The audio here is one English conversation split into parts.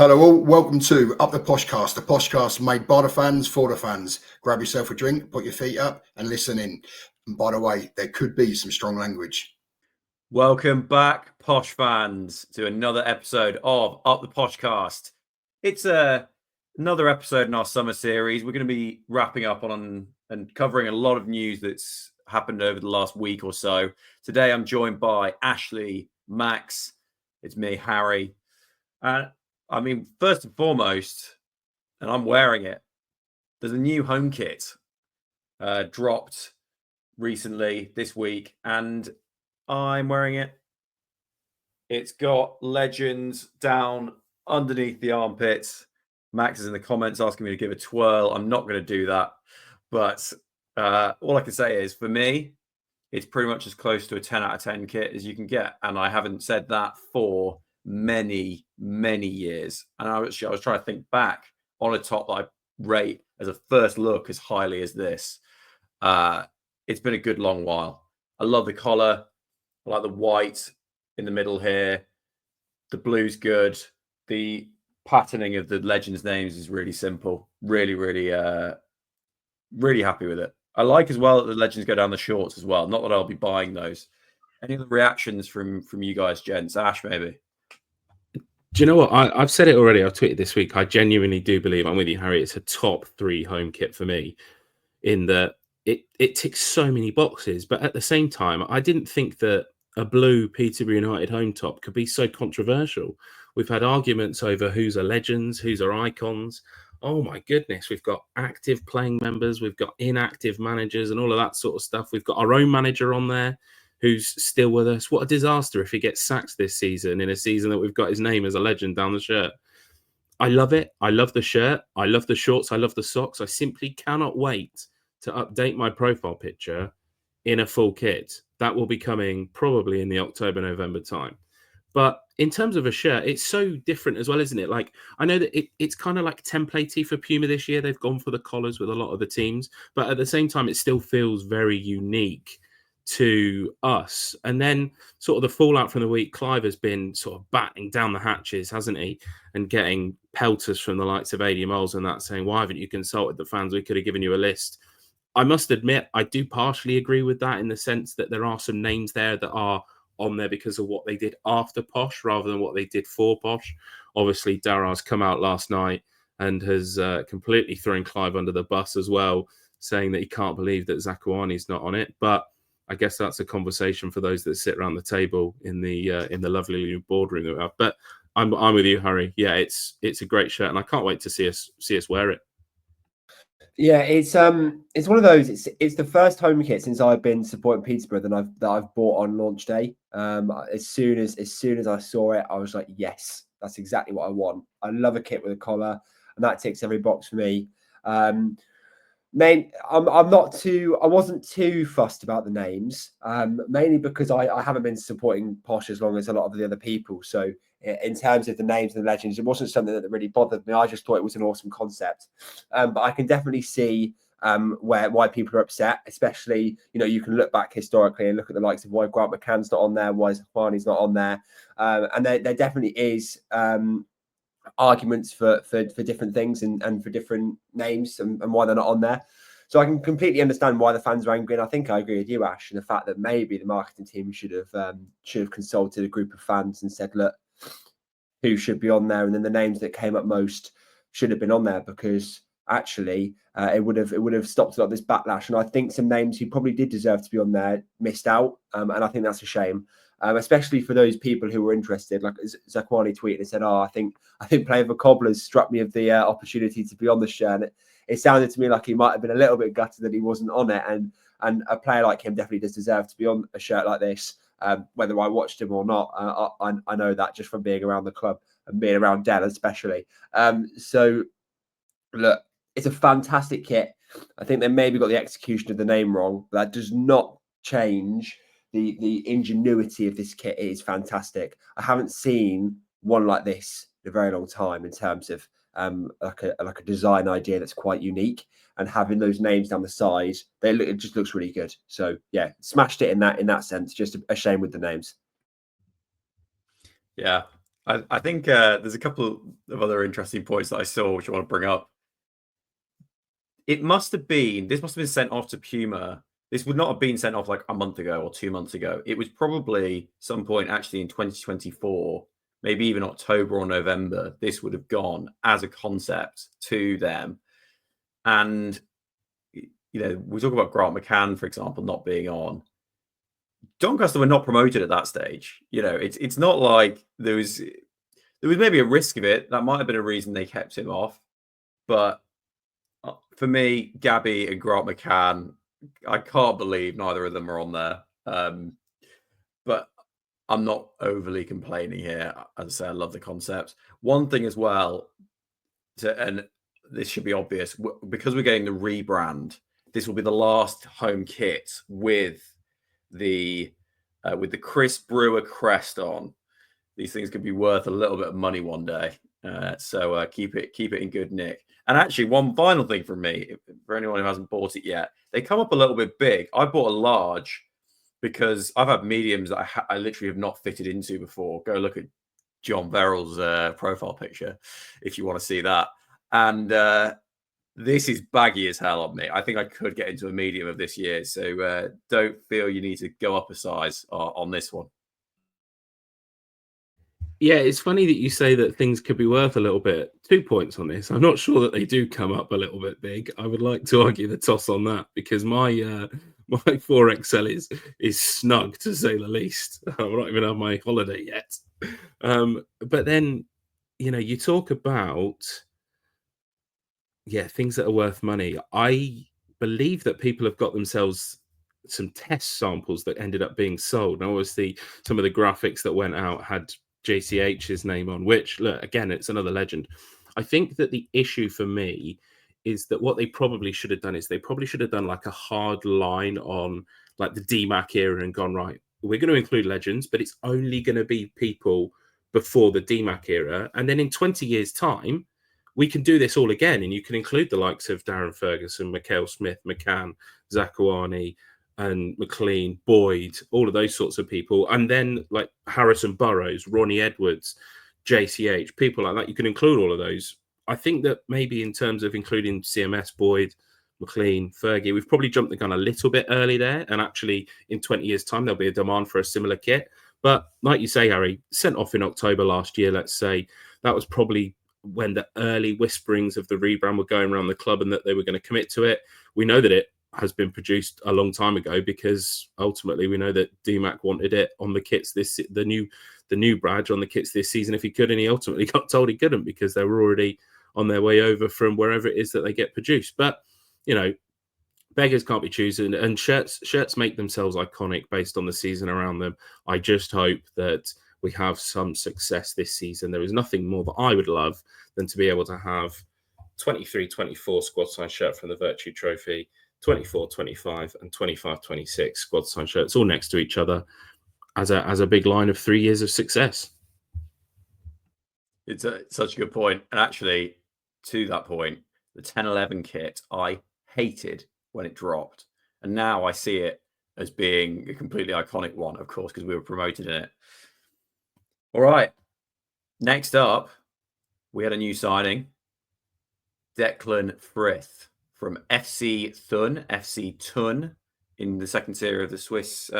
Hello all, welcome to Up The Poshcast, the Poshcast made by the fans for the fans. Grab yourself a drink, put your feet up and listen in. And by the way, there could be some strong language. Welcome back, Posh fans, to another episode of Up The Poshcast. It's another episode in our summer series. We're going to be wrapping up on and covering a lot of news that's happened over the last week or so. Today I'm joined by Ashley, Max, it's me, Harry. First and foremost, and I'm wearing it, there's a new home kit dropped recently this week, and I'm wearing it. It's got legends down underneath the armpits. Max is in the comments asking me to give a twirl. I'm not going to do that. But all I can say is, for me, it's pretty much as close to a 10 out of 10 kit as you can get. And I haven't said that for many, many years. And I was trying to think back on a top that I rate as a first look as highly as this. It's been a good long while. I love the collar. I like the white in the middle here. The blue's good. The patterning of the legends' names is really simple. Really, really happy with it. I like as well that the legends go down the shorts as well. Not that I'll be buying those. Any other reactions from you guys, gents? Ash, maybe? Do you know what? I've said it already. I've tweeted this week. I genuinely do believe, I'm with you, Harry, it's a top 3 home kit for me, in that it ticks so many boxes. But at the same time, I didn't think that a blue Peterborough United home top could be so controversial. We've had arguments over who's are legends, who's are icons. Oh my goodness, we've got active playing members, we've got inactive managers and all of that sort of stuff. We've got our own manager on there who's still with us. What a disaster if he gets sacked this season, in a season that we've got his name as a legend down the shirt. I love it. I love the shirt. I love the shorts. I love the socks. I simply cannot wait to update my profile picture in a full kit. That will be coming probably in the October-November time. But in terms of a shirt, it's so different as well, isn't it? Like, I know that it's kind of like templatey for Puma this year. They've gone for the collars with a lot of the teams. But at the same time, it still feels very unique to us. And then sort of the fallout from the week, Clive has been sort of batting down the hatches, hasn't he? And getting pelters from the likes of 80 Miles and that, saying, why haven't you consulted the fans? We could have given you a list. I must admit, I do partially agree with that, in the sense that there are some names there that are on there because of what they did after Posh rather than what they did for Posh. Obviously, Dara's come out last night and has completely thrown Clive under the bus as well, saying that he can't believe that Zakuani's not on it. But I guess that's a conversation for those that sit around the table in the lovely new boardroom that we have. But I'm with you, Harry. Yeah, it's a great shirt, and I can't wait to see us wear it. Yeah, it's one of those. It's the first home kit since I've been supporting Peterborough that I've bought on launch day. As soon as I saw it, I was like, yes, that's exactly what I want. I love a kit with a collar, and that ticks every box for me. I wasn't too fussed about the names, mainly because I haven't been supporting Posh as long as a lot of the other people. So in terms of the names and the legends, it wasn't something that really bothered me. I just thought it was an awesome concept. But I can definitely see why people are upset, especially, you can look back historically and look at the likes of why Grant McCann's not on there, why Zakuani's not on there. And there definitely is arguments for different things and for different names and why they're not on there. So I can completely understand why the fans are angry, and I think I agree with you, Ash, in the fact that maybe the marketing team should have consulted a group of fans and said, look, who should be on there, and then the names that came up most should have been on there, because actually it would have stopped a lot of this backlash. And I think some names who probably did deserve to be on there missed out, and I think that's a shame. Especially for those people who were interested. Like Zakuani tweeted and said, I think playing for Cobblers struck me of the opportunity to be on the shirt. And it sounded to me like he might have been a little bit gutted that he wasn't on it. And a player like him definitely does deserve to be on a shirt like this, whether I watched him or not. I know that just from being around the club and being around Dell especially. So, look, it's a fantastic kit. I think they maybe got the execution of the name wrong, but that does not change the ingenuity of this kit. It is fantastic. I haven't seen one like this in a very long time, in terms of like a design idea that's quite unique, and having those names down the side, it just looks really good. So yeah, smashed it in that sense. Just a shame with the names. Yeah, I think there's a couple of other interesting points that I saw which I want to bring up. This must have been sent off to Puma. This would not have been sent off like a month ago or 2 months ago. It was probably some point actually in 2024, maybe even October or November. This would have gone as a concept to them. And, we talk about Grant McCann, for example, not being on. Doncaster were not promoted at that stage. It's not like there was maybe a risk of it. That might have been a reason they kept him off. But for me, Gabby and Grant McCann, I can't believe neither of them are on there. But I'm not overly complaining here. As I say, I love the concept. One thing as well, and this should be obvious, because we're getting the rebrand, this will be the last home kit with the Chris Brewer crest on. These things could be worth a little bit of money one day. So keep it in good nick. And actually, one final thing from me, for anyone who hasn't bought it yet, they come up a little bit big. I bought a large because I've had mediums that I literally have not fitted into before. Go look at John Verrill's profile picture if you want to see that. And this is baggy as hell on me. I think I could get into a medium of this year. So don't feel you need to go up a size on this one. Yeah, it's funny that you say that things could be worth a little bit. 2 points on this. I'm not sure that they do come up a little bit big. I would like to argue the toss on that because my 4XL is snug, to say the least. I'm not even on my holiday yet. But then, you talk about, things that are worth money. I believe that people have got themselves some test samples that ended up being sold. Now, obviously, some of the graphics that went out had JCH's name on, which, look, again, it's another legend. I think that the issue for me is that what they probably should have done is they probably should have done like a hard line on like the DMAC era and gone, right, we're going to include legends, but it's only going to be people before the DMAC era. And then in 20 years' time, we can do this all again. And you can include the likes of Darren Ferguson, Mikael Smith, McCann, Zakuani, and McLean, Boyd, all of those sorts of people. And then like Harrison Burrows, Ronnie Edwards, JCH, people like that. You can include all of those. I think that maybe in terms of including CMS, Boyd, McLean, Fergie, we've probably jumped the gun a little bit early there. And actually in 20 years' time, there'll be a demand for a similar kit. But like you say, Harry, sent off in October last year, let's say, that was probably when the early whisperings of the rebrand were going around the club and that they were going to commit to it. We know that it has been produced a long time ago because ultimately we know that DMAC wanted it on the kits the new badge on the kits this season if he could, and he ultimately got told he couldn't because they were already on their way over from wherever it is that they get produced. But beggars can't be choosing, and shirts make themselves iconic based on the season around them. I just hope that we have some success this season. There is nothing more that I would love than to be able to have 23-24 squad size shirt from the Virtue Trophy, 24-25 and 25-26 squad size shirts all next to each other as a big line of 3 years of success. It's such a good point. And actually, to that point, the 10-11 kit I hated when it dropped. And now I see it as being a completely iconic one, of course, because we were promoted in it. All right. Next up, we had a new signing. Declan Frith from FC Thun in the second tier of the Swiss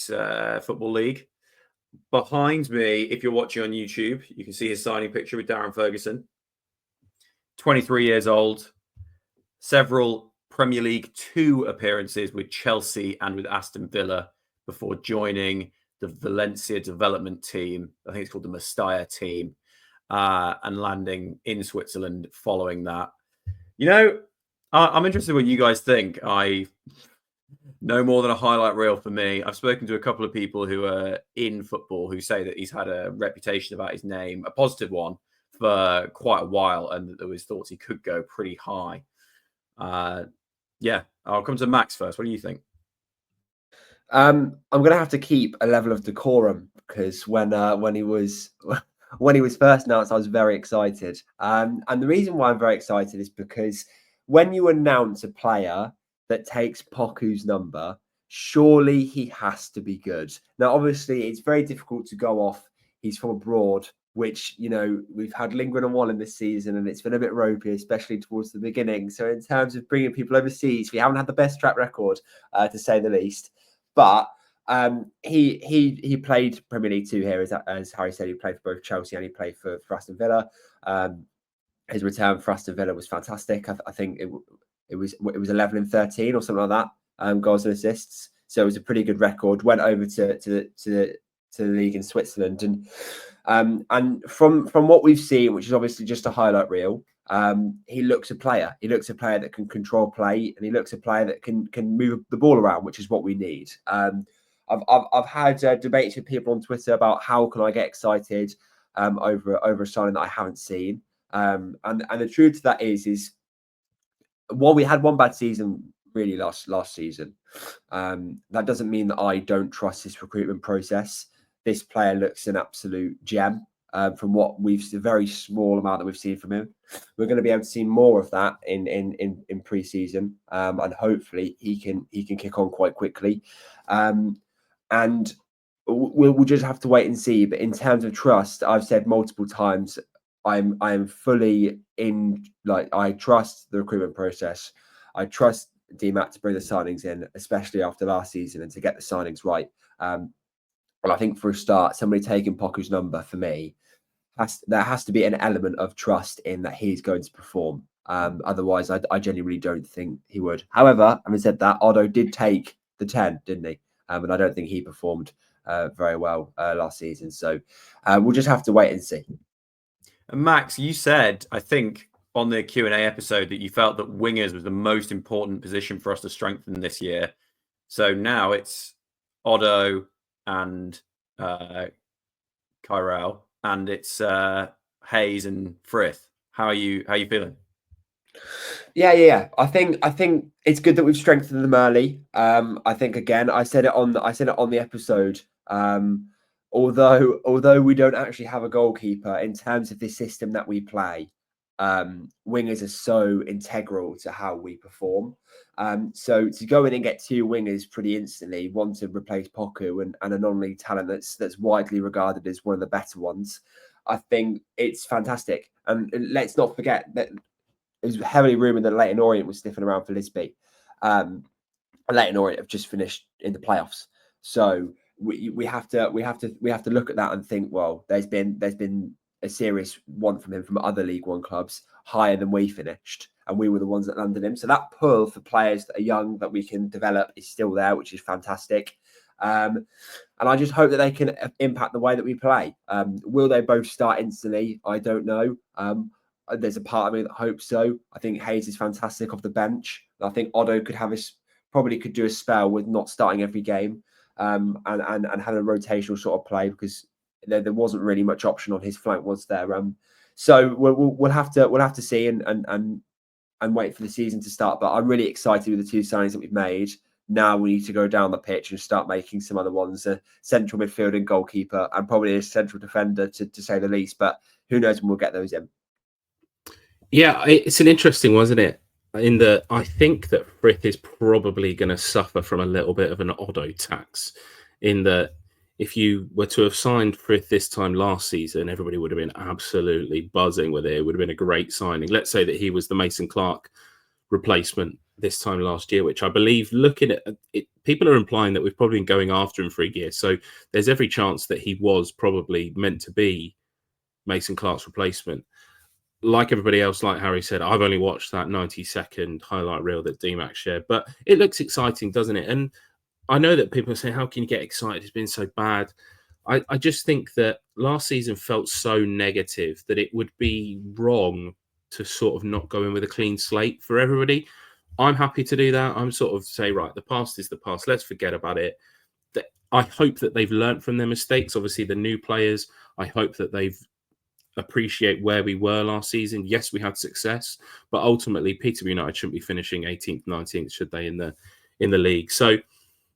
Football League. Behind me, if you're watching on YouTube, you can see his signing picture with Darren Ferguson. 23 years old, several Premier League 2 appearances with Chelsea and with Aston Villa before joining the Valencia development team. I think it's called the Mestalla team, and landing in Switzerland following that. I'm interested in what you guys think. I no more than a highlight reel for me. I've spoken to a couple of people who are in football who say that he's had a reputation about his name, a positive one, for quite a while, and that there was thoughts he could go pretty high. I'll come to Max first. What do you think? I'm going to have to keep a level of decorum because when he was first announced, I was very excited. And the reason why I'm very excited is because when you announce a player that takes Poku's number, surely he has to be good. Now, obviously, it's very difficult to go off he's from abroad, which, you know, we've had lingering on one in this season, and it's been a bit ropey, especially towards the beginning. So in terms of bringing people overseas, we haven't had the best track record, to say the least. But he played Premier League 2 here, as Harry said. He played for both Chelsea and he played for Aston Villa. His return for Aston Villa was fantastic. I think it was 11 and 13 or something like that, goals and assists. So it was a pretty good record. Went over to the league in Switzerland, and from what we've seen, which is obviously just a highlight reel, he looks a player. He looks a player that can control play, and he looks a player that can move the ball around, which is what we need. I've had debates with people on Twitter about how can I get excited over a signing that I haven't seen. And the truth to that is while we had one bad season really last season, that doesn't mean that I don't trust this recruitment process. This player looks an absolute gem. From what the very small amount that we've seen from him, we're going to be able to see more of that in pre-season, and hopefully he can kick on quite quickly. And we'll just have to wait and see. But in terms of trust, I've said multiple times, I'm fully in. Like, I trust the recruitment process. I trust DMAT to bring the signings in, especially after last season, and to get the signings right. And I think for a start, somebody taking Poku's number for me, there has to be an element of trust in that he's going to perform. Otherwise, I genuinely don't think he would. However, having said that, Otto did take the 10, didn't he? And I don't think he performed very well last season. So we'll just have to wait and see. And Max, you said, I think, on the Q&A episode that you felt that wingers was the most important position for us to strengthen this year. So now it's Otto and Kyrell, and it's Hayes and Frith. How are you feeling? Yeah. I think it's good that we've strengthened them early. I think, again, I said it on the episode. Although we don't actually have a goalkeeper, in terms of this system that we play, wingers are so integral to how we perform. So to go in and get two wingers pretty instantly, one to replace Poku and a non-league talent that's widely regarded as one of the better ones, I think it's fantastic. And let's not forget that it was heavily rumoured that Leyton Orient was sniffing around for Lisby. Leyton Orient have just finished in the playoffs, so we have to look at that and think, well, there's been a serious want from him from other League One clubs higher than we finished, and we were the ones that landed him. So that pull for players that are young that we can develop is still there, which is fantastic. And I just hope that they can impact the way that we play. Will they both start instantly? I don't know. There's a part of me that hopes so. I think Hayes is fantastic off the bench. I think Otto probably could do a spell with not starting every game, and having a rotational sort of play, because there wasn't really much option on his flank, was there? So we'll have to see and wait for the season to start. But I'm really excited with the two signings that we've made. Now we need to go down the pitch and start making some other ones, a central midfield and goalkeeper, and probably a central defender to say the least. But who knows when we'll get those in. Yeah, it's an interesting one, isn't it? In that I think that Frith is probably going to suffer from a little bit of an Otto tax, in that if you were to have signed Frith this time last season, everybody would have been absolutely buzzing with it. It would have been a great signing. Let's say that he was the Mason Clark replacement this time last year, which I believe, looking at it, people are implying that we've probably been going after him for a year. So there's every chance that he was probably meant to be Mason Clark's replacement. Like everybody else, like Harry said, I've only watched that 90-second highlight reel that DMAX shared, but it looks exciting, doesn't it? And I know that people are saying, how can you get excited? It's been so bad. I just think that last season felt so negative that it would be wrong to sort of not go in with a clean slate for everybody. I'm happy to do that. I'm sort of say, right, the past is the past. Let's forget about it. I hope that they've learned from their mistakes. Obviously, the new players, I hope that they've appreciate where we were last season. Yes, we had success, but ultimately Peterborough United shouldn't be finishing 18th, 19th, should they, in the league. So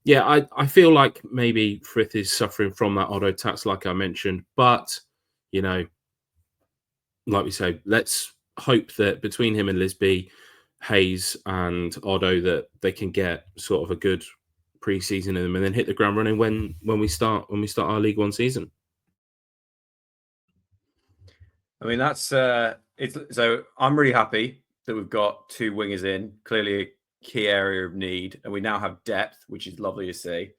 yeah, I feel like maybe Frith is suffering from that Otto tax, like I mentioned, but you know, like we say, let's hope that between him and Lisby, Hayes and Otto, that they can get sort of a good pre-season in them and then hit the ground running when we start our League One season. I mean, that's it's so I'm really happy that we've got 2 wingers in, clearly a key area of need, and we now have depth, which is lovely to see.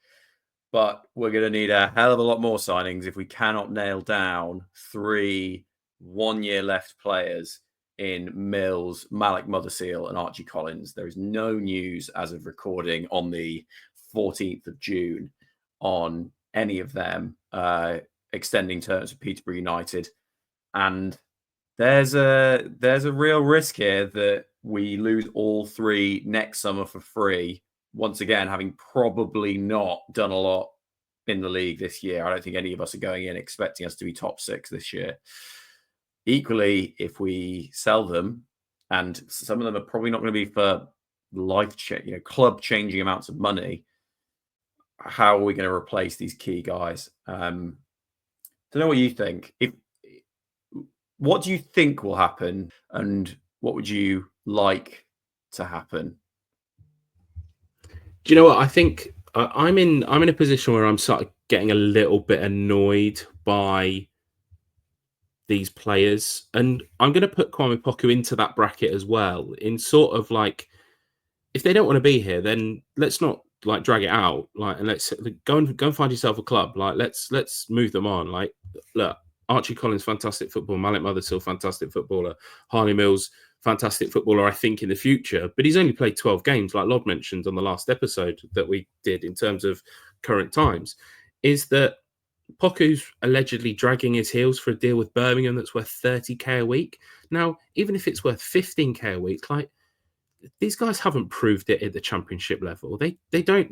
But we're going to need a hell of a lot more signings if we cannot nail down 3 one-year left players in Mills, Malik Mothersille, and Archie Collins. There is no news as of recording on the 14th of June on any of them extending terms for Peterborough United. And there's a real risk here that we lose all 3 next summer for free. Once again, having probably not done a lot in the league this year. I don't think any of us are going in expecting us to be top 6 this year. Equally, if we sell them, and some of them are probably not going to be for club changing amounts of money, how are we going to replace these key guys? Don't know what you think. What do you think will happen, and what would you like to happen? Do you know what I think? I'm in a position where I'm sort of getting a little bit annoyed by these players, and I'm going to put Kwame Poku into that bracket as well. In sort of like, if they don't want to be here, then let's not like drag it out. Like, and let's go and find yourself a club. Like, let's move them on. Like, look, Archie Collins, fantastic footballer. Malik Mothersille, fantastic footballer. Harley Mills, fantastic footballer, I think, in the future. But he's only played 12 games, like Lod mentioned on the last episode that we did in terms of current times, is that Poku's allegedly dragging his heels for a deal with Birmingham that's worth 30k a week. Now, even if it's worth 15k a week, like, these guys haven't proved it at the championship level. They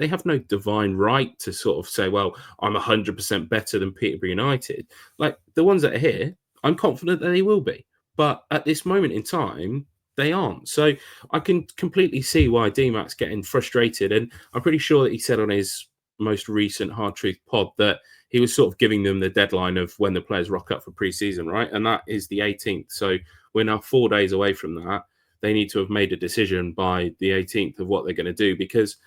have no divine right to sort of say, well, I'm 100% better than Peterborough United. Like, the ones that are here, I'm confident that they will be. But at this moment in time, they aren't. So I can completely see why DMAC's getting frustrated. And I'm pretty sure that he said on his most recent Hard Truth pod that he was sort of giving them the deadline of when the players rock up for pre-season, right? And that is the 18th. So we're now 4 days away from that. They need to have made a decision by the 18th of what they're going to do, because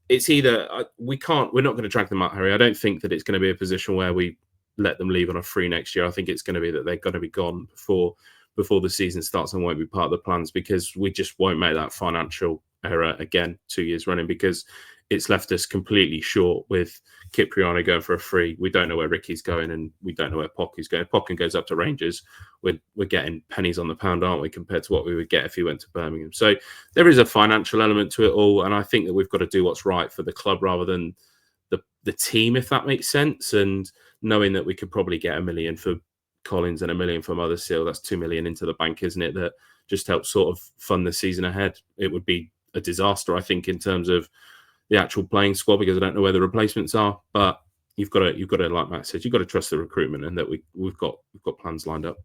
it's either we're not going to drag them out, Harry. I don't think that it's going to be a position where we let them leave on a free next year. I think it's going to be that they're going to be gone before the season starts and won't be part of the plans, because we just won't make that financial error again 2 years running, because it's left us completely short with Cipriano going for a free. We don't know where Ricky's going, and we don't know where Poku's going. If Poku goes up to Rangers, we're getting pennies on the pound, aren't we, compared to what we would get if he went to Birmingham. So there is a financial element to it all, and I think that we've got to do what's right for the club rather than the team, if that makes sense. And knowing that we could probably get $1 million for Collins and $1 million for Mothersille, that's $2 million into the bank, isn't it? That just helps sort of fund the season ahead. It would be a disaster, I think, in terms of the actual playing squad, because I don't know where the replacements are. But you've got to, like Matt said, you've got to trust the recruitment, and that we've got plans lined up.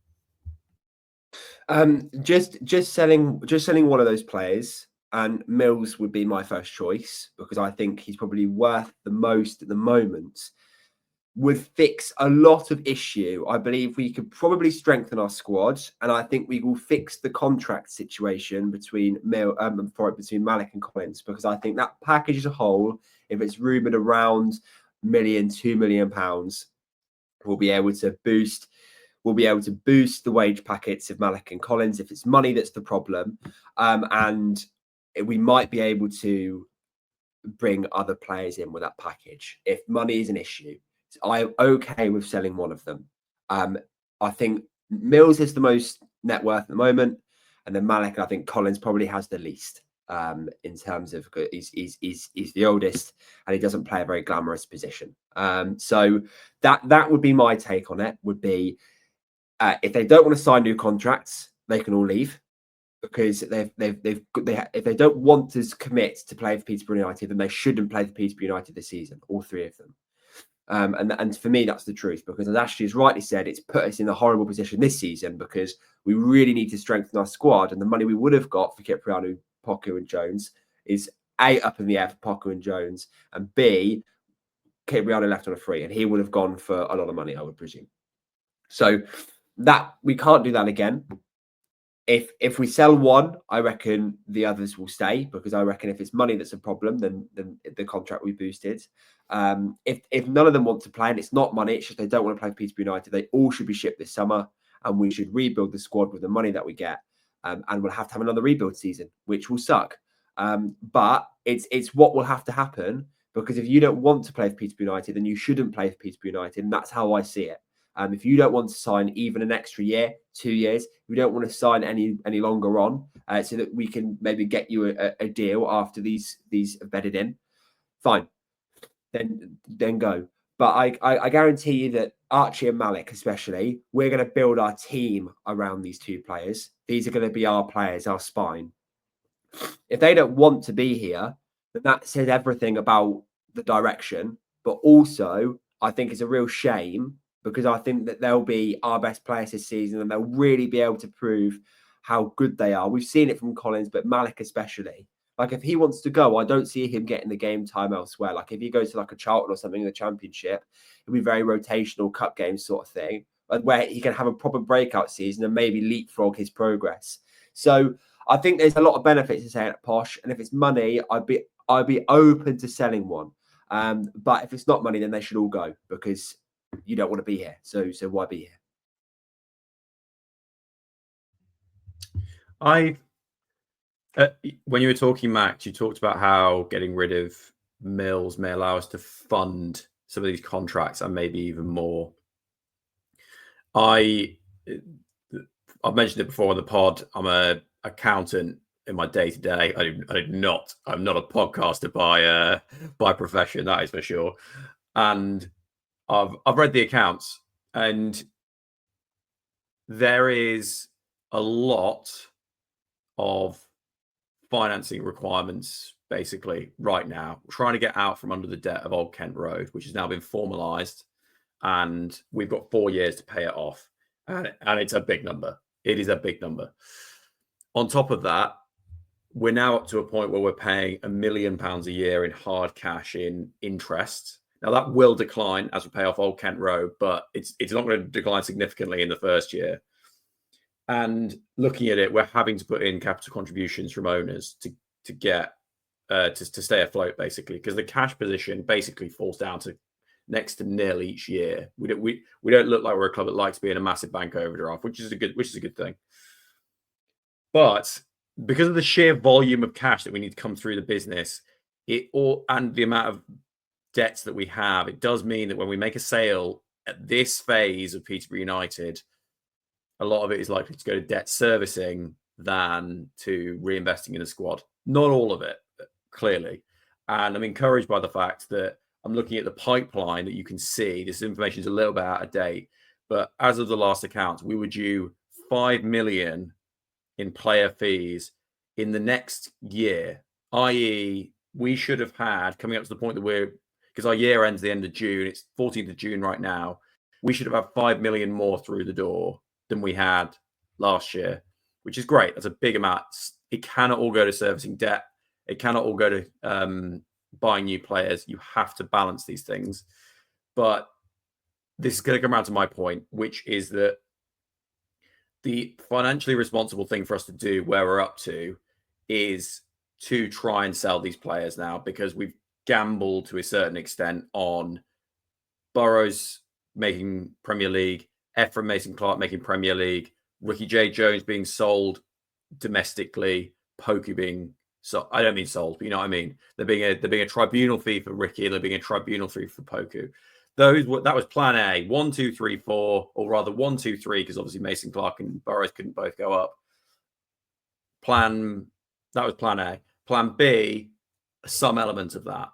Just selling one of those players, and Mills would be my first choice, because I think he's probably worth the most at the moment, would fix a lot of issue. I believe we could probably strengthen our squad, and I think we will fix the contract situation between Malik and Collins, because I think that package as a whole, if it's rumoured around £2 million, we'll be able to boost the wage packets of Malik and Collins if it's money that's the problem, and we might be able to bring other players in with that package if money is an issue. I'm okay with selling one of them. I think Mills is the most net worth at the moment, and then Malik, I think Collins probably has the least in terms of he's the oldest, and he doesn't play a very glamorous position. So that would be my take on it. Would be if they don't want to sign new contracts, they can all leave, because if they don't want to commit to play for Peterborough United, then they shouldn't play for Peterborough United this season, all 3 of them. And for me, that's the truth, because as Ashley has rightly said, it's put us in a horrible position this season, because we really need to strengthen our squad, and the money we would have got for Cipriano, Poku and Jones is A, up in the air for Poku and Jones, and B, Cipriano left on a free, and he would have gone for a lot of money, I would presume. So that we can't do that again. If we sell one, I reckon the others will stay, because I reckon if it's money that's a problem, then the contract we boosted. If none of them want to play, and it's not money, it's just they don't want to play for Peterborough United, they all should be shipped this summer, and we should rebuild the squad with the money that we get. And we'll have to have another rebuild season, which will suck. But it's what will have to happen, because if you don't want to play for Peterborough United, then you shouldn't play for Peterborough United. And that's how I see it. If you don't want to sign even an extra year, 2 years, we don't want to sign any longer on, so that we can maybe get you a deal after these are bedded in, fine, then go. But I guarantee you that Archie and Malik, especially, we're going to build our team around these two players. These are going to be our players, our spine. If they don't want to be here, then that says everything about the direction. But also, I think it's a real shame, because I think that they'll be our best players this season, and they'll really be able to prove how good they are. We've seen it from Collins, but Malik especially. Like, if he wants to go, I don't see him getting the game time elsewhere. Like, if he goes to like a Charlton or something in the Championship, it'll be very rotational cup game sort of thing, where he can have a proper breakout season and maybe leapfrog his progress. So I think there's a lot of benefits to saying at Posh, and if it's money, I'd be open to selling one. But if it's not money, then they should all go, because you don't want to be here. So why be here? When you were talking, Max, you talked about how getting rid of Mills may allow us to fund some of these contracts and maybe even more. I've mentioned it before on the pod. I'm an accountant in my day-to-day. I'm not a podcaster by profession, that is for sure. And I've read the accounts, and there is a lot of financing requirements basically right now. We're trying to get out from under the debt of Old Kent Road, which has now been formalized, and we've got 4 years to pay it off. And it's a big number. It is a big number. On top of that, we're now up to a point where we're paying £1 million a year in hard cash in interest. Now, that will decline as we pay off Old Kent Road, but it's not going to decline significantly in the first year. And looking at it, we're having to put in capital contributions from owners to get to stay afloat, basically, because the cash position basically falls down to next to nil each year. We don't look like we're a club that likes being a massive bank overdraft, which is a good thing. But because of the sheer volume of cash that we need to come through the business, and the amount of debts that we have, it does mean that when we make a sale at this phase of Peterborough United, a lot of it is likely to go to debt servicing than to reinvesting in the squad. Not all of it, clearly. And I'm encouraged by the fact that I'm looking at the pipeline that you can see. This information is a little bit out of date, but as of the last accounts, we were due 5 million in player fees in the next year, i.e. we should have had, coming up to the point that because our year ends the end of June, it's 14th of June right now, we should have had 5 million more through the door than we had last year, which is great. That's a big amount. It cannot all go to servicing debt. It cannot all go to buying new players. You have to balance these things. But this is going to come around to my point, which is that the financially responsible thing for us to do, where we're up to, is to try and sell these players now, because we've gambled to a certain extent on Burrows making Premier League, Ephraim Mason-Clark making Premier League, Ricky-Jade Jones being sold domestically, Poku being so I don't mean sold, but you know what I mean. There being a tribunal fee for Ricky, and there being a tribunal fee for Poku. That was plan A. 1, 2, 3, 4, or rather 1, 2, 3, because obviously Mason-Clark and Burrows couldn't both go up. That was plan A. Plan B, some element of that.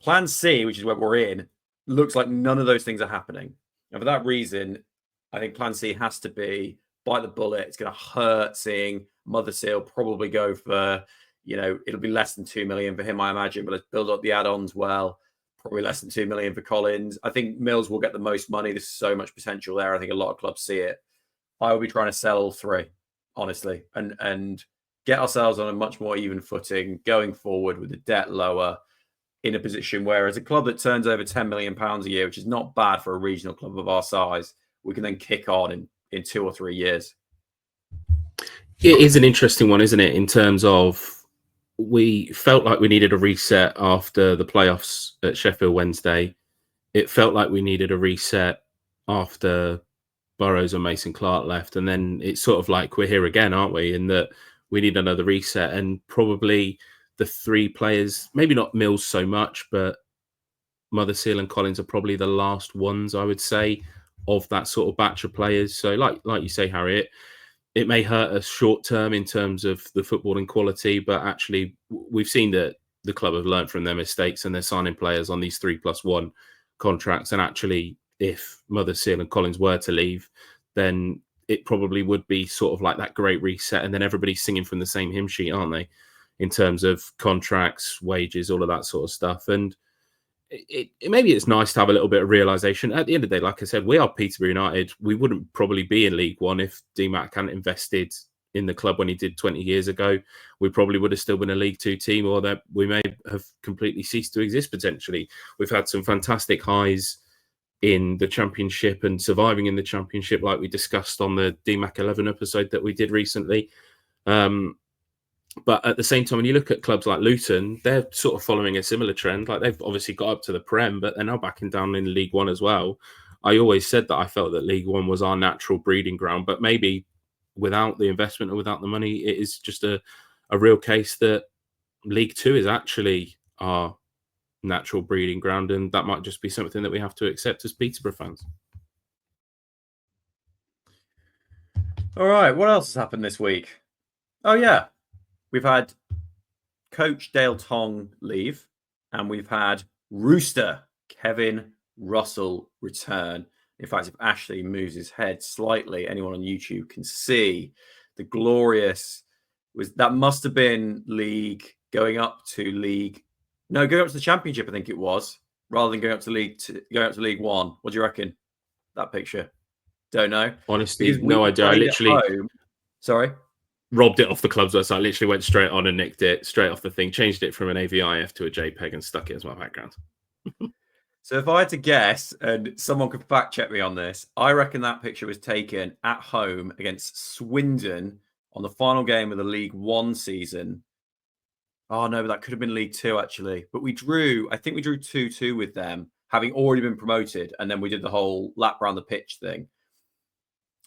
Plan C, which is where we're in, looks like none of those things are happening. And for that reason, I think plan C has to be bite the bullet. It's going to hurt seeing Mothersille probably go for, it'll be less than 2 million for him, I imagine, but let's build up the add-ons well. Probably less than 2 million for Collins. I think Mills will get the most money. There's so much potential there. I think a lot of clubs see it. I will be trying to sell all three, honestly, and get ourselves on a much more even footing going forward with the debt lower, in a position where, as a club that turns over £10 million a year, which is not bad for a regional club of our size, we can then kick on in 2 or 3 years. It is an interesting one, isn't it? In terms of, we felt like we needed a reset after the playoffs at Sheffield Wednesday. It felt like we needed a reset after Burrows and Mason Clark left, and then it's sort of like we're here again, aren't we? In that we need another reset, and probably the three players, maybe not Mills so much, but Mothersille and Collins are probably the last ones, I would say, of that sort of batch of players. So like you say, Harry, it may hurt us short term in terms of the footballing quality, but actually we've seen that the club have learned from their mistakes and they're signing players on these 3+1 contracts. And actually, if Mothersille and Collins were to leave, then it probably would be sort of like that great reset. And then everybody's singing from the same hymn sheet, aren't they? In terms of contracts, wages, all of that sort of stuff. And maybe it's nice to have a little bit of realization. At the end of the day, like I said, we are Peterborough United. We wouldn't probably be in League One if DMAC hadn't invested in the club when he did 20 years ago. We probably would have still been a League Two team, or that we may have completely ceased to exist potentially. We've had some fantastic highs in the Championship and surviving in the Championship, like we discussed on the DMAC 11 episode that we did recently. But at the same time, when you look at clubs like Luton, they're sort of following a similar trend. Like they've obviously got up to the Prem, but they're now backing down in League One as well. I always said that I felt that League One was our natural breeding ground, but maybe without the investment and without the money, it is just a real case that League Two is actually our natural breeding ground, and that might just be something that we have to accept as Peterborough fans. All right, what else has happened this week? Oh yeah, we've had Coach Dale Tong leave, and we've had Rooster Kevin Russell return. In fact, if Ashley moves his head slightly, anyone on YouTube can see the glorious that must have been going up to the Championship, I think it was, rather than going up to League One. What do you reckon? That picture? Don't know. Honestly, no idea. I literally robbed it off the club's website. I literally went straight on and nicked it straight off the thing, changed it from an AVIF to a JPEG and stuck it as my background. So if I had to guess, and someone could fact check me on this, I reckon that picture was taken at home against Swindon on the final game of the League One season. Oh no, but that could have been League Two actually. But I think we drew 2-2 with them, having already been promoted, and then we did the whole lap around the pitch thing.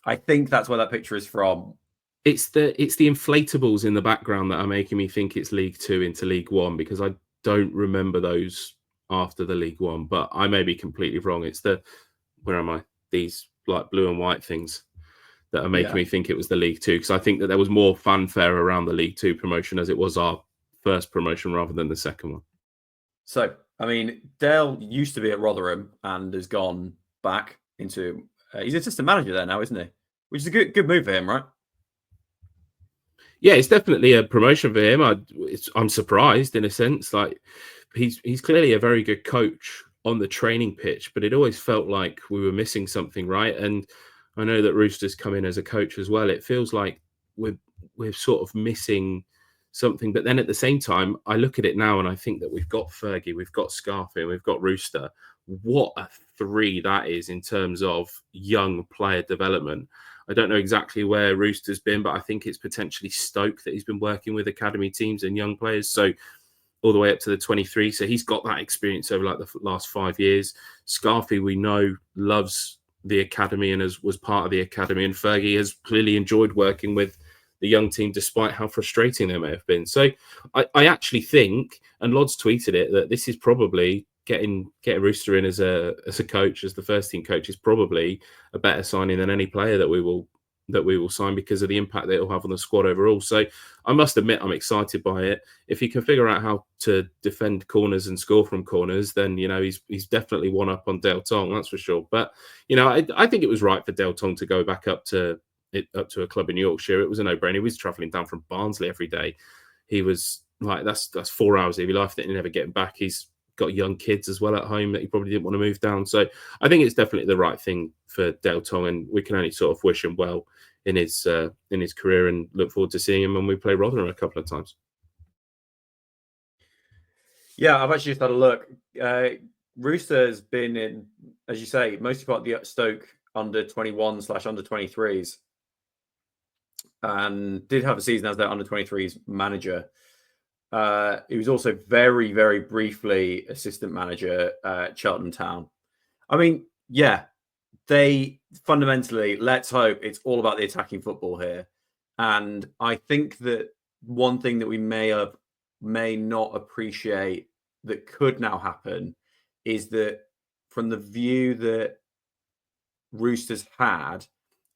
I think that's where that picture is from. It's the inflatables in the background that are making me think it's League Two into League One, because I don't remember those after the League One, but I may be completely wrong. It's these like blue and white things that are making me think it was the League Two, because I think that there was more fanfare around the League Two promotion as it was our first promotion rather than the second one. So, I mean, Dale used to be at Rotherham and has gone back into he's assistant manager there now, isn't he? Which is a good move for him, right? Yeah, it's definitely a promotion for him. I'm surprised in a sense. Like he's clearly a very good coach on the training pitch, but it always felt like we were missing something, right? And I know that Rooster's come in as a coach as well. It feels like we're sort of missing something. But then at the same time, I look at it now and I think that we've got Fergie, we've got Scarfi, and we've got Rooster. What a three that is in terms of young player development. I don't know exactly where Rooster's been, but I think it's potentially Stoke that he's been working with academy teams and young players. So all the way up to the 23. So he's got that experience over like the last 5 years. Scarfi, we know, loves the academy and was part of the academy. And Fergie has clearly enjoyed working with the young team, despite how frustrating they may have been. So I actually think, and Lod's tweeted it, that this is probably getting Rooster in as a coach, as the first team coach, is probably a better signing than any player that we will sign, because of the impact that it'll have on the squad overall. So I must admit I'm excited by it. If he can figure out how to defend corners and score from corners, then he's definitely one up on Dale Tong, that's for sure. But I think it was right for Dale Tong to go back up to a club in Yorkshire. It was a no-brainer. He was travelling down from Barnsley every day. He was like, that's 4 hours of your life that you're never getting back. He's got young kids as well at home that he probably didn't want to move down. So I think it's definitely the right thing for Dale Tong, and we can only sort of wish him well in his career and look forward to seeing him when we play Rotherham a couple of times. Yeah, I've actually just had a look. Rooster's been in, as you say, mostly part of the Stoke under 21/under 23s, and did have a season as their under 23s manager. He was also very, very briefly assistant manager at Cheltenham Town. I mean, yeah, they fundamentally, let's hope it's all about the attacking football here. And I think that one thing that we may not appreciate that could now happen is that from the view that Roosters had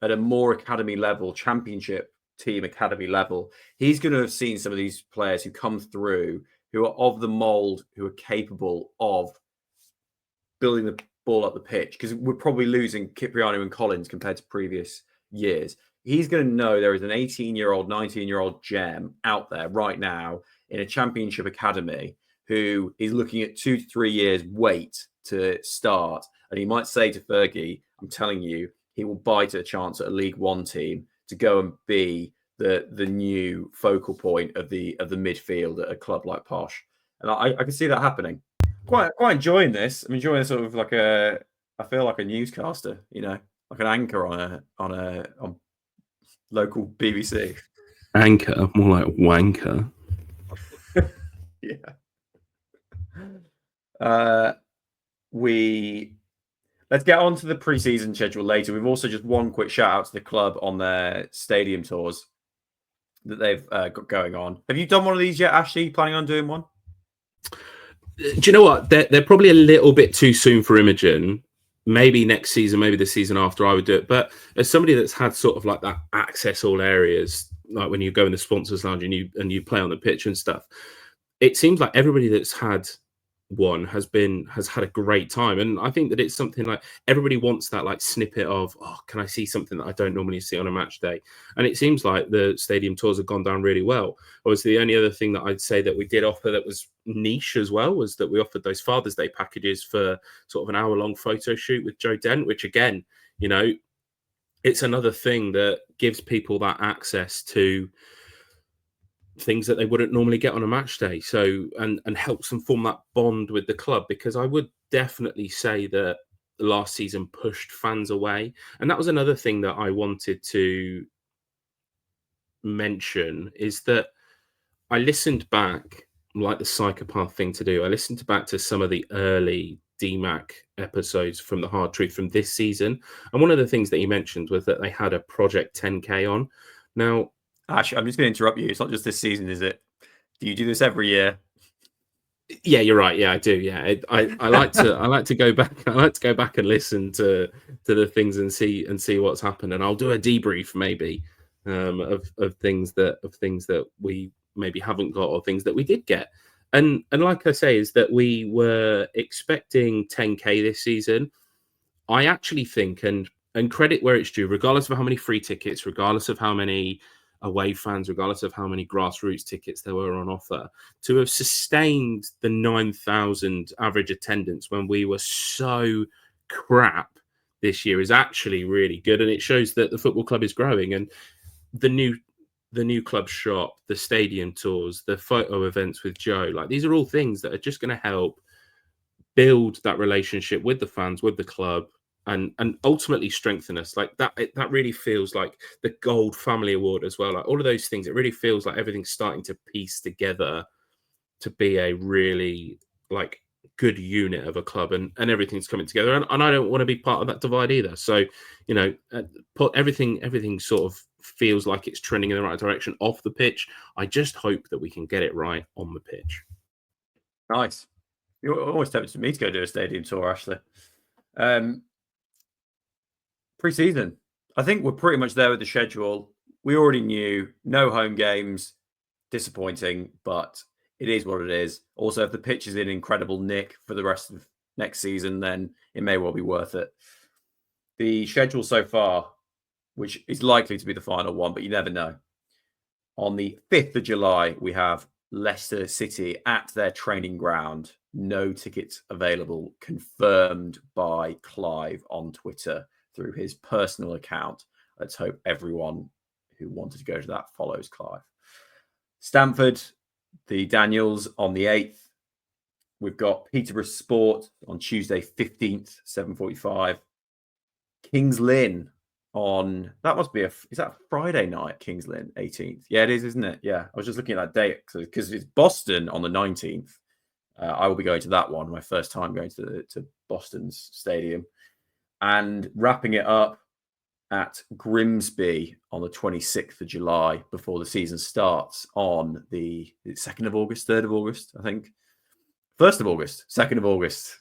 at a more academy level, championship team academy level, he's going to have seen some of these players who come through who are of the mold, who are capable of building the ball up the pitch, because we're probably losing Cipriano and Collins compared to previous years. He's going to know there is an 18-year-old, 19-year-old gem out there right now in a championship academy who is looking at 2 to 3 years wait to start. And he might say to Fergie, I'm telling you, he will bite at a chance at a League One team to go and be the new focal point of the midfield at a club like Posh. And I can see that happening. Quite enjoying this. I'm enjoying sort of like I feel like a newscaster, like an anchor on local BBC. Anchor, more like wanker. Yeah. Let's get on to the pre-season schedule later. We've also just one quick shout out to the club on their stadium tours that they've got going on. Have you done one of these yet, Ashley? You planning on doing one? Do you know what? They're probably a little bit too soon for Imogen. Maybe next season, maybe the season after, I would do it. But as somebody that's had sort of like that access all areas, like when you go in the sponsors lounge and you play on the pitch and stuff, it seems like everybody that's had one has had a great time. And I think that it's something like everybody wants that like snippet of, can I see something that I don't normally see on a match day? And it seems like the stadium tours have gone down really well. Obviously, the only other thing that I'd say that we did offer that was niche as well was that we offered those Father's Day packages for sort of an hour-long photo shoot with Joe Dent, which again, it's another thing that gives people that access to things that they wouldn't normally get on a match day. So, and helps them form that bond with the club, because I would definitely say that last season pushed fans away. And that was another thing that I wanted to mention, is that I listened back, like the psychopath thing to do. I listened back to some of the early DMAC episodes from The Hard Truth from this season. And one of the things that he mentioned was that they had a Project 10K on. Now, Actually, I'm just going to interrupt you. It's not just this season, is it? Do you do this every year? Yeah, you're right. Yeah, I do. Yeah, I like to go back. I like to go back and listen to the things and see what's happened. And I'll do a debrief maybe of things that we maybe haven't got or things that we did get. And like I say, is that we were expecting 10K this season. I actually think, and credit where it's due, regardless of how many free tickets, regardless of how many away fans, regardless of how many grassroots tickets there were on offer, to have sustained the 9,000 average attendance when we were so crap this year is actually really good. And it shows that the football club is growing. And the new club shop, the stadium tours, the photo events with Joe, like these are all things that are just going to help build that relationship with the fans, with the club, and ultimately strengthen us. Like that really feels like the Gold Family Award as well. Like all of those things, it really feels like everything's starting to piece together to be a really like good unit of a club, and everything's coming together. And I don't want to be part of that divide either. So, everything sort of feels like it's trending in the right direction off the pitch. I just hope that we can get it right on the pitch. Nice. You're always tempted me to go do a stadium tour, Ashley. Pre-season, I think we're pretty much there with the schedule. We already knew no home games, disappointing, but it is what it is. Also, if the pitch is in incredible nick for the rest of next season, then it may well be worth it. The schedule so far, which is likely to be the final one, but you never know. On the 5th of July, we have Leicester City at their training ground. No tickets available, confirmed by Clive on Twitter through his personal account. Let's hope everyone who wanted to go to that follows Clive. Stamford, the Daniels on the 8th. We've got Peterborough Sport on Tuesday 15th, 7:45. Kings Lynn on, that must be is that Friday night, Kings Lynn, 18th? Yeah, it is, isn't it? Yeah, I was just looking at that date because it's Boston on the 19th. I will be going to that one, my first time going to Boston's stadium. and wrapping it up at Grimsby on the 26th of July before the season starts on the 2nd of August, 3rd of August, I think. 1st of August, 2nd of August.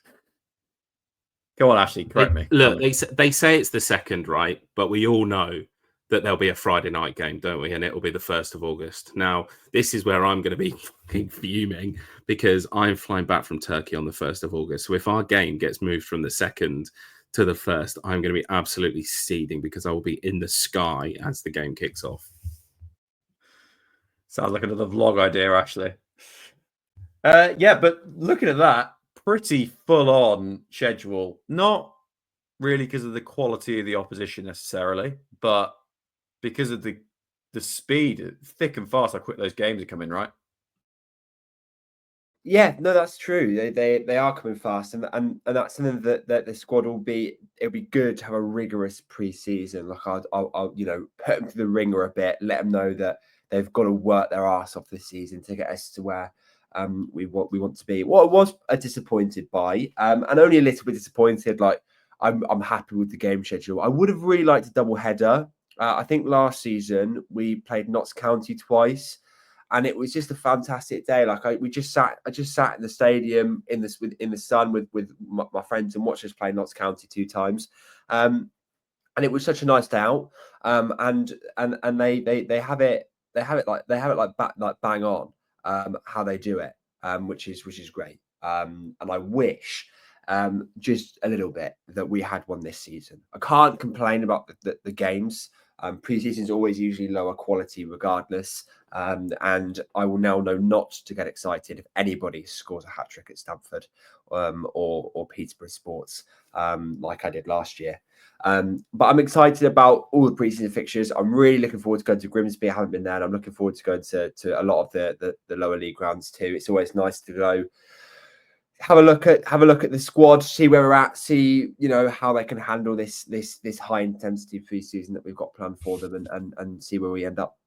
Go on, Ashley, correct me. Look, they say it's the 2nd, right? But we all know that there'll be a Friday night game, don't we? And it'll be the 1st of August. Now, this is where I'm going to be fucking fuming because I'm flying back from Turkey on the 1st of August. So if our game gets moved from the 2nd to the 1st, I'm going to be absolutely seething because I will be in the sky as the game kicks off. Sounds like another vlog idea, actually. Yeah, but looking at that, pretty full-on schedule. Not really because of the quality of the opposition necessarily, but because of the speed, thick and fast, how quick those games are coming, right? Yeah, no, that's true. They are coming fast, and that's something that the squad will be. It'll be good to have a rigorous pre-season. Like I'll put them through the ringer a bit, let them know that they've got to work their ass off this season to get us to where we want to be. What I was disappointed by, and only a little bit disappointed. Like I'm happy with the game schedule. I would have really liked a double header. I think last season we played Notts County twice. And it was just a fantastic day. Like I just sat in the stadium in the sun with my friends and watched us play Notts County 2 times, and it was such a nice day out. And they have it like bang on how they do it, which is great. And I wish just a little bit that we had one this season. I can't complain about the games. Pre-season is always usually lower quality regardless. And I will now know not to get excited if anybody scores a hat-trick at Stamford or Peterborough Sports like I did last year. But I'm excited about all the pre-season fixtures. I'm really looking forward to going to Grimsby. I haven't been there, and I'm looking forward to going to a lot of the lower league grounds too. It's always nice to go have a look at the squad, see where we're at, see how they can handle this high intensity pre-season that we've got planned for them, and see where we end up.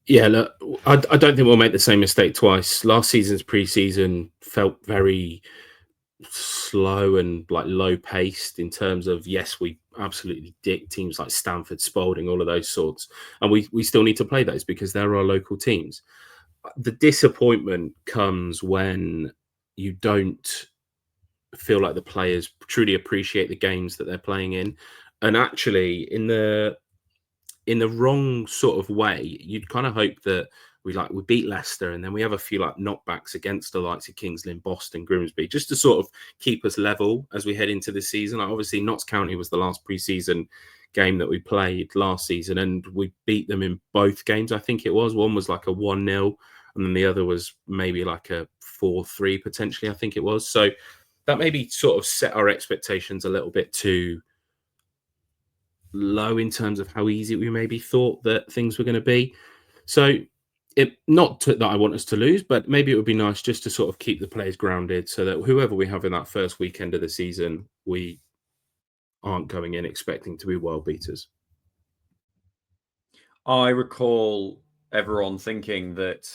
Yeah, look, I don't think we'll make the same mistake twice. Last season's pre-season felt very slow and like low paced in terms of, yes, we absolutely dick teams like Stamford, Spalding, all of those sorts, and we still need to play those because they're our local teams. The disappointment comes when you don't feel like the players truly appreciate the games that they're playing in, and actually in the wrong sort of way. You'd kind of hope that we beat Leicester and then we have a few like knockbacks against the likes of Kings Lynn, Boston, Grimsby, just to sort of keep us level as we head into the season. Like obviously Notts County was the last pre-season game that we played last season, and we beat them in both games. I think it was one was like a 1-0 and then the other was maybe like a 4-3 potentially, I think it was. So that maybe sort of set our expectations a little bit too low in terms of how easy we maybe thought that things were going to be. So that I want us to lose, but maybe it would be nice just to sort of keep the players grounded so that whoever we have in that first weekend of the season, we aren't going in expecting to be world beaters. I recall everyone thinking that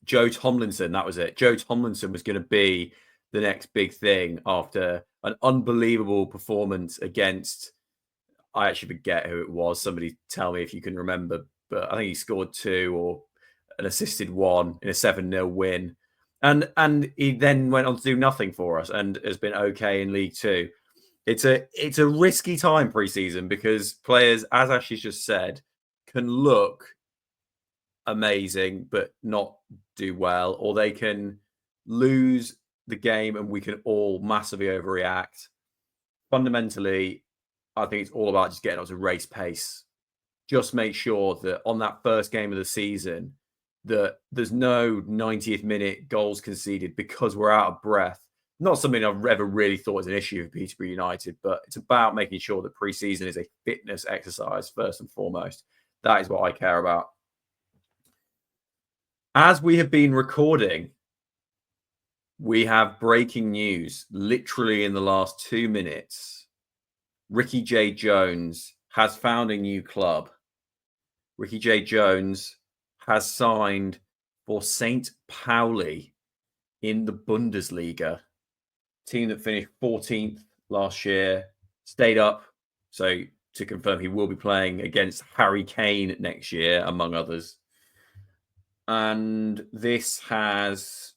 Joe Tomlinson, that was it. Joe Tomlinson was going to be the next big thing after an unbelievable performance against, I actually forget who it was. Somebody tell me if you can remember, but I think he scored 2 or an assisted 1 in a 7-0 win. And he then went on to do nothing for us and has been okay in League 2. It's a risky time pre-season because players, as Ashley's just said, can look amazing but not do well, or they can lose the game and we can all massively overreact. Fundamentally, I think it's all about just getting up to race pace. Just make sure that on that first game of the season that there's no 90th minute goals conceded because we're out of breath. Not something I've ever really thought was an issue with Peterborough United, but it's about making sure that pre-season is a fitness exercise first and foremost. That is what I care about. As we have been recording, we have breaking news literally in the last 2 minutes. Ricky-Jade Jones has found a new club. Ricky-Jade Jones has signed for St. Pauli in the Bundesliga, team that finished 14th last year, stayed up. So to confirm, he will be playing against Harry Kane next year, among others. And this has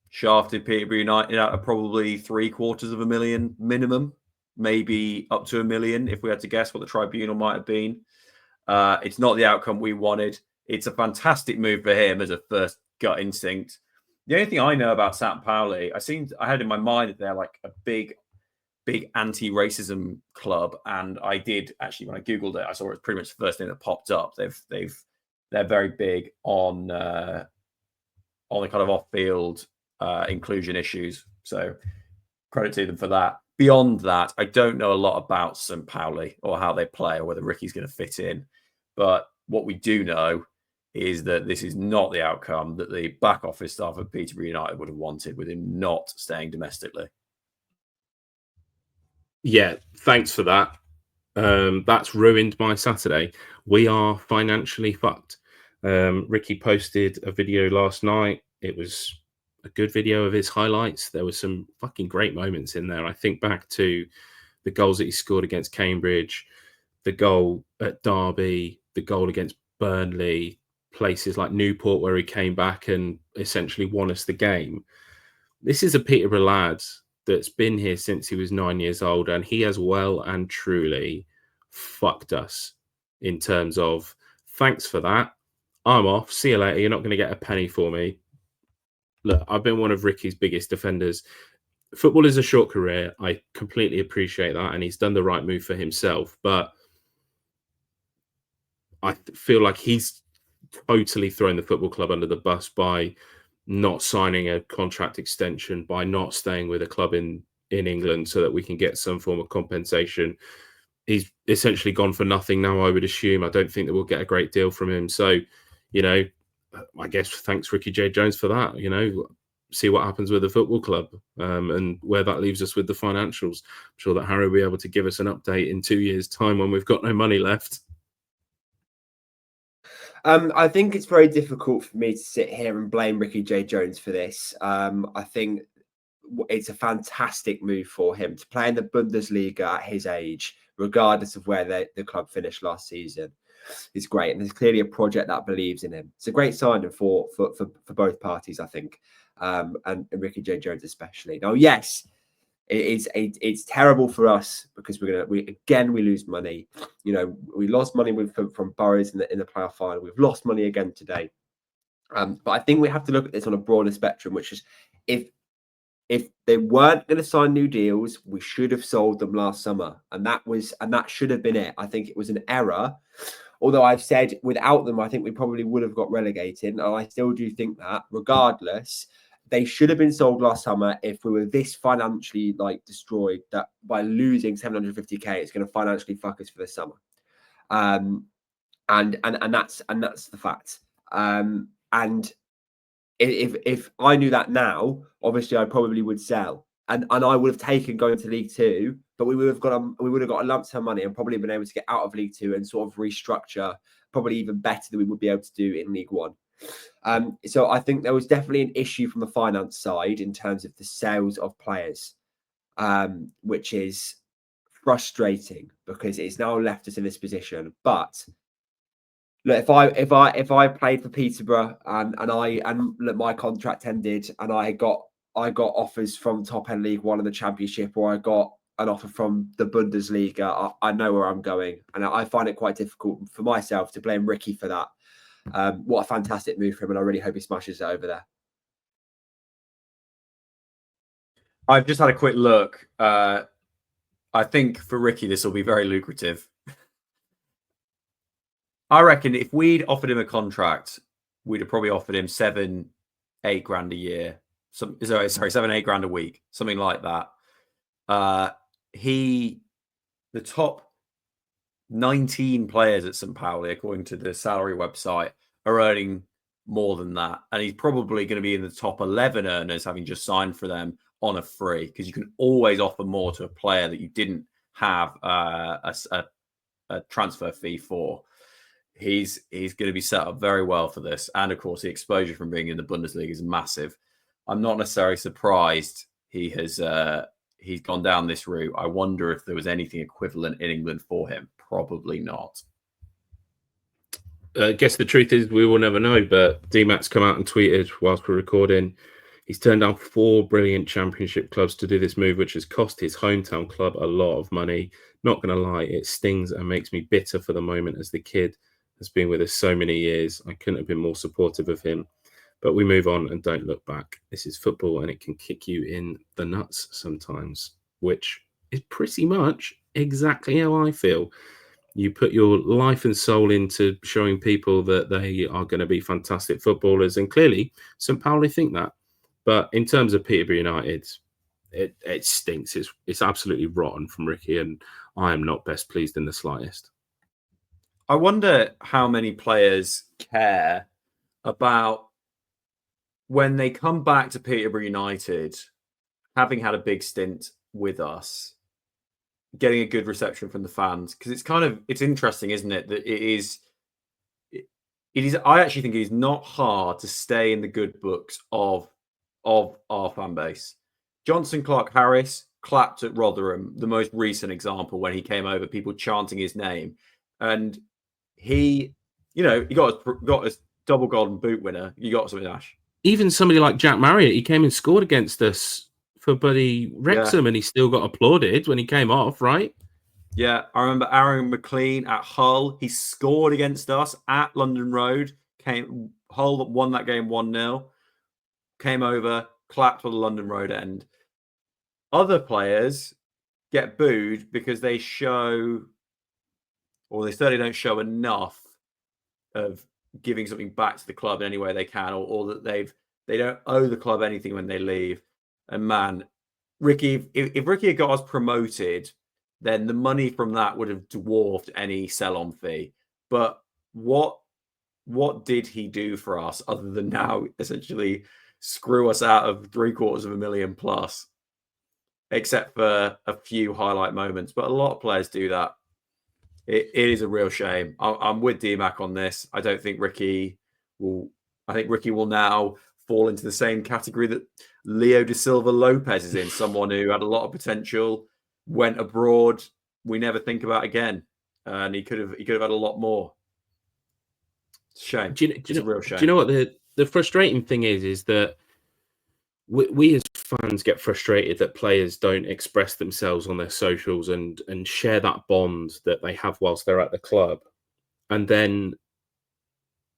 shafted Peterborough United out of probably $750,000 minimum, maybe up to $1 million if we had to guess what the tribunal might have been. It's not the outcome we wanted. It's a fantastic move for him as a first gut instinct. The only thing I know about St. Pauli, I had in my mind that they're like a big anti-racism club, and I did actually, when I googled it, I saw it was pretty much the first thing that popped up. They're very big on the kind of off-field inclusion issues. So credit to them for that. Beyond that, I don't know a lot about St. Pauli or how they play or whether Ricky's going to fit in. But what we do know is that this is not the outcome that the back office staff at Peterborough United would have wanted with him not staying domestically. Yeah, thanks for that. That's ruined my Saturday. We are financially fucked. Ricky posted a video last night. It was a good video of his highlights. There were some fucking great moments in there. I think back to the goals that he scored against Cambridge, the goal at Derby, the goal against Burnley, places like Newport where he came back and essentially won us the game. This is a Peterborough lad that's been here since he was 9 years old, and he has well and truly fucked us in terms of thanks for that. I'm off. See you later. You're not going to get a penny for me. Look, I've been one of Ricky's biggest defenders. Football is a short career. I completely appreciate that, and he's done the right move for himself. But I feel like he's totally thrown the football club under the bus by not signing a contract extension, by not staying with a club in England so that we can get some form of compensation. He's essentially gone for nothing now, I would assume. I don't think that we'll get a great deal from him. So, you know, I guess thanks Ricky-Jade Jones for that. You know, see what happens with the football club and where that leaves us with the financials. I'm sure that Harry will be able to give us an update in 2 years' time when we've got no money left. I think it's very difficult for me to sit here and blame Ricky-Jade Jones for this. I think it's a fantastic move for him to play in the Bundesliga at his age, regardless of where the club finished last season. It's great, and there's clearly a project that believes in him. It's a great signing for both parties, I think, and Ricky-Jade Jones especially. Now, yes, it's terrible for us because we lose money. You know, we lost money from Boroughs in the playoff final. We've lost money again today. But I think we have to look at this on a broader spectrum, which is if they weren't going to sign new deals, we should have sold them last summer, and that should have been it. I think it was an error. Although I've said without them, I think we probably would have got relegated, and I still do think that. Regardless, they should have been sold last summer if we were this financially destroyed that by losing 750k, it's going to financially fuck us for the summer. And that's the fact. And if I knew that now, obviously I probably would sell, and I would have taken going to League Two, but we would have got a lump sum money and probably been able to get out of League Two and sort of restructure probably even better than we would be able to do in League One. So I think there was definitely an issue from the finance side in terms of the sales of players, which is frustrating because it's now left us in this position. But look, if I played for Peterborough and look, my contract ended and I got offers from top end League One and the Championship, or I got an offer from the Bundesliga, I know where I'm going, and I find it quite difficult for myself to blame Ricky for that. What a fantastic move for him, and I really hope he smashes it over there. I've just had a quick look. I think for Ricky, this will be very lucrative. I reckon if we'd offered him a contract, we'd have probably offered him 7-8 grand a year. 7-8 grand a week, something like that. The top 19 players at St. Pauli, according to the salary website, are earning more than that. And he's probably going to be in the top 11 earners, having just signed for them on a free, because you can always offer more to a player that you didn't have a transfer fee for. He's going to be set up very well for this. And of course, the exposure from being in the Bundesliga is massive. I'm not necessarily surprised he has he's gone down this route. I wonder if there was anything equivalent in England for him. Probably not. I guess the truth is we will never know, but D-Mac's come out and tweeted whilst we're recording. He's turned down 4 brilliant championship clubs to do this move, which has cost his hometown club a lot of money. Not going to lie, it stings and makes me bitter for the moment, as the kid has been with us so many years. I couldn't have been more supportive of him. But we move on and don't look back. This is football and it can kick you in the nuts sometimes, which is pretty much exactly how I feel. You put your life and soul into showing people that they are going to be fantastic footballers. And clearly, St. Pauli think that. But in terms of Peterborough United, it stinks. It's absolutely rotten from Ricky. And I am not best pleased in the slightest. I wonder how many players care about when they come back to Peterborough United, having had a big stint with us, getting a good reception from the fans, because it's interesting, isn't it? That it is. I actually think it is not hard to stay in the good books of our fan base. Johnson Clark Harris clapped at Rotherham, the most recent example when he came over, people chanting his name, and he got his double golden boot winner. You got something, Ash. Even somebody like Jack Marriott, he came and scored against us for bloody Wrexham, and he still got applauded when he came off, right? Yeah, I remember Aaron McLean at Hull. He scored against us at London Road. Hull won that game 1-0. Came over, clapped for the London Road end. Other players get booed because they show, or they certainly don't show enough of giving something back to the club in any way they can, or that they don't owe the club anything when they leave. And man, Ricky, if Ricky had got us promoted, then the money from that would have dwarfed any sell-on fee. But what did he do for us other than now essentially screw us out of $750,000 plus, except for a few highlight moments? But a lot of players do that. It is a real shame. I'm with D-Mac on this. I don't think Ricky will. I think Ricky will now fall into the same category that Leo da Silva Lopez is in. Someone who had a lot of potential, went abroad, we never think about again, and he could have had a lot more. Shame. It's a real shame. Do you know what the frustrating thing is that we as fans get frustrated that players don't express themselves on their socials and share that bond that they have whilst they're at the club. And then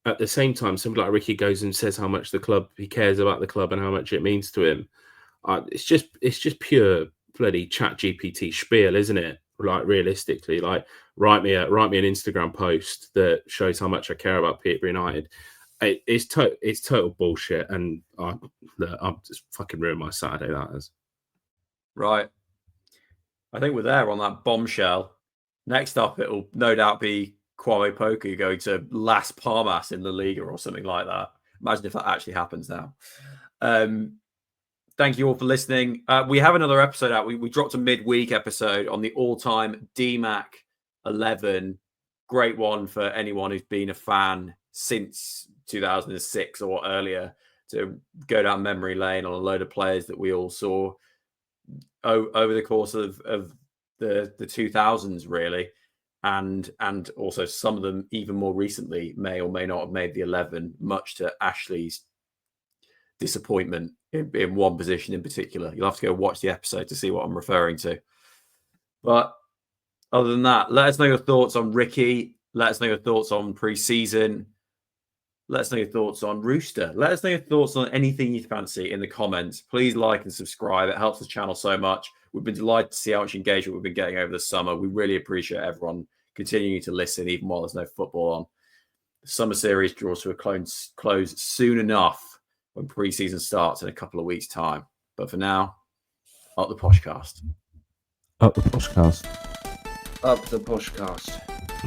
at the same time, somebody like Ricky goes and says how much he cares about the club and how much it means to him. It's just pure bloody chat GPT spiel, isn't it? Like, realistically, like write me an Instagram post that shows how much I care about Peterborough United. It's total bullshit, and I'm just fucking ruined my Saturday. That is right. I think we're there on that bombshell. Next up, it'll no doubt be Kwame Poku going to Las Palmas in the Liga or something like that. Imagine if that actually happens now. Thank you all for listening. We have another episode out. We dropped a midweek episode on the all-time DMAC 11. Great one for anyone who's been a fan since 2006 or earlier, to go down memory lane on a load of players that we all saw over the course of the 2000s, really. And also some of them even more recently may or may not have made the 11, much to Ashley's disappointment in one position in particular. You'll have to go watch the episode to see what I'm referring to. But other than that, let us know your thoughts on Ricky. Let us know your thoughts on pre-season. Let us know your thoughts on Rooster. Let us know your thoughts on anything you fancy in the comments. Please like and subscribe. It helps the channel so much. We've been delighted to see how much engagement we've been getting over the summer. We really appreciate everyone continuing to listen, even while there's no football on. The summer series draws to a close soon enough when pre-season starts in a couple of weeks' time. But for now, Up The Poshcast. Up The Poshcast. Up The Poshcast.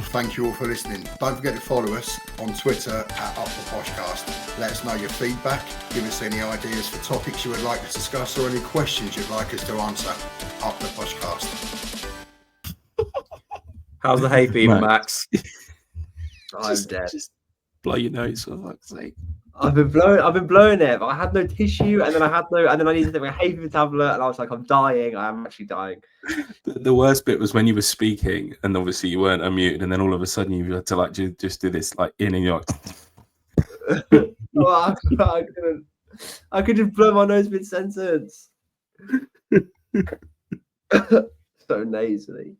Thank you all for listening. Don't forget to follow us on Twitter at Up The Poshcast. Let us know your feedback. Give us any ideas for topics you would like to discuss or any questions you'd like us to answer. Up The Poshcast. How's the hay fever, Max? I'm dead. Just blow your nose, for fuck's sake. I've been blowing it, but I had no tissue, and then I needed a hay fever tablet, and I was like, I'm dying. I am actually dying. The worst bit was when you were speaking, and obviously you weren't unmuted, and then all of a sudden you had to like just do this like in, and you're like, Oh, I could just blow my nose mid sentence. So nasally.